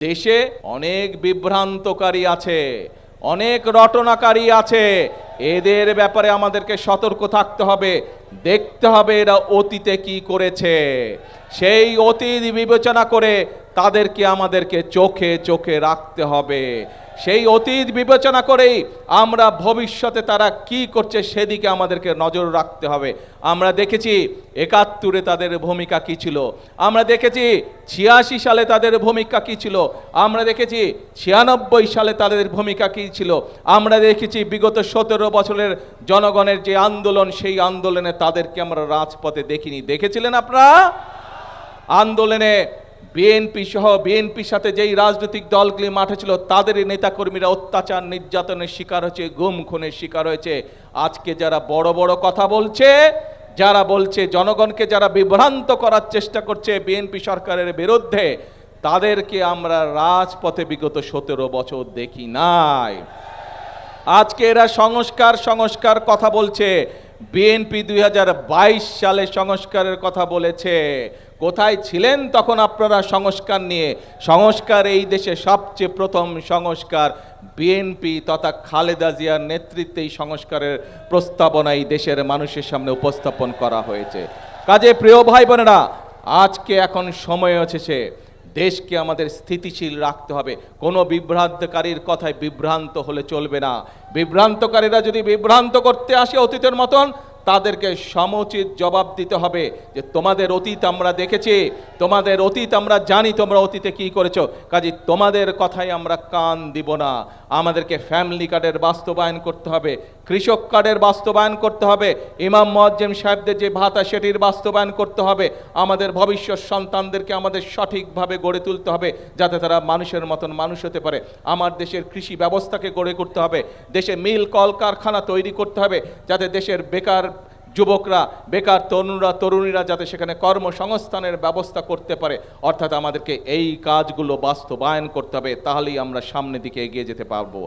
দেশে অনেক বিভ্রান্তকারী আছে, অনেক রটনাকারী আছে। এদের ব্যাপারে আমাদেরকে সতর্ক থাকতে হবে, দেখতে হবে এরা অতীতে কি করেছে। সেই অতীত বিবেচনা করে তাদেরকে আমাদেরকে চোখে চোখে রাখতে হবে। সেই অতীত বিবেচনা করেই আমরা ভবিষ্যতে তারা কি করছে সেদিকে আমাদেরকে নজর রাখতে হবে। আমরা দেখেছি ৭১-এ তাদের ভূমিকা কি ছিল, আমরা দেখেছি ৮৬ সালে তাদের ভূমিকা কি ছিল, আমরা দেখেছি ৯৬ সালে তাদের ভূমিকা কি ছিল, আমরা দেখেছি বিগত ১৭ বছরের জনগণের যে আন্দোলন, সেই আন্দোলনে তাদেরকে আমরা রাজপথে দেখিনি। দেখেছিলেন আপনারা? আন্দোলনে বিএনপি সহ বিএনপির সাথে যেই রাজনৈতিক দলগুলি মাঠে ছিল তাদের নেতাকর্মীরা অত্যাচার নির্যাতনের শিকার হয়েছে, গুম খুনের শিকার হয়েছে। আজকে যারা বড় বড় কথা বলছে, যারা বলছে জনগণকে যারা বিভ্রান্ত করার চেষ্টা করছে বিএনপি সরকারের বিরুদ্ধে, তাদেরকে আমরা রাজপথে বিগত ১৭ বছর দেখি নাই। আজকে এরা সংস্কার কথা বলছে। বিএনপি ২০২২ সালে সংস্কারের কথা বলেছে। কোথায় ছিলেন তখন আপনারা সংস্কার নিয়ে? সংস্কার এই দেশে সবচেয়ে প্রথম সংস্কার বিএনপি তথা খালেদা জিয়ার নেতৃত্বে এই সংস্কারের প্রস্তাবনা এই দেশের মানুষের সামনে উপস্থাপন করা হয়েছে। কাজে প্রিয় ভাই বোনেরা, আজকে এখন সময় এসেছে দেশকে আমাদের স্থিতিশীল রাখতে হবে। কোনো বিভ্রান্তকারীর কথায় বিভ্রান্ত হলে চলবে না। বিভ্রান্তকারীরা যদি বিভ্রান্ত করতে আসে অতীতের মতন, তাদেরকে সমুচিত জবাব দিতে হবে যে তোমাদের অতীত আমরা দেখেছি, তোমাদের অতীত আমরা জানি, তোমরা অতীতে কি করেছো, কাজে তোমাদের কথায় আমরা কান দিব না। আমাদেরকে ফ্যামিলি কার্ডের বাস্তবায়ন করতে হবে, কৃষক কার্ডের বাস্তবায়ন করতে হবে, ইমাম মুয়াজ্জিম সাহেবদের যে ভাতা সেটির বাস্তবায়ন করতে হবে। আমাদের ভবিষ্যৎ সন্তানদেরকে আমাদের সঠিকভাবে গড়ে তুলতে হবে যাতে তারা মানুষের মতন মানুষ হতে পারে। আমার দেশের কৃষি ব্যবস্থাকে গড়ে করতে হবে, দেশে মিল কলকারখানা তৈরি করতে হবে যাতে দেশের বেকার যুবকরা, বেকার তরুণীরা যাতে সেখানে কর্মসংস্থানের ব্যবস্থা করতে পারে। অর্থাৎ আমাদেরকে এই কাজগুলো বাস্তবায়ন করতে হবে, তাহলেই আমরা সামনের দিকে এগিয়ে যেতে পারবো।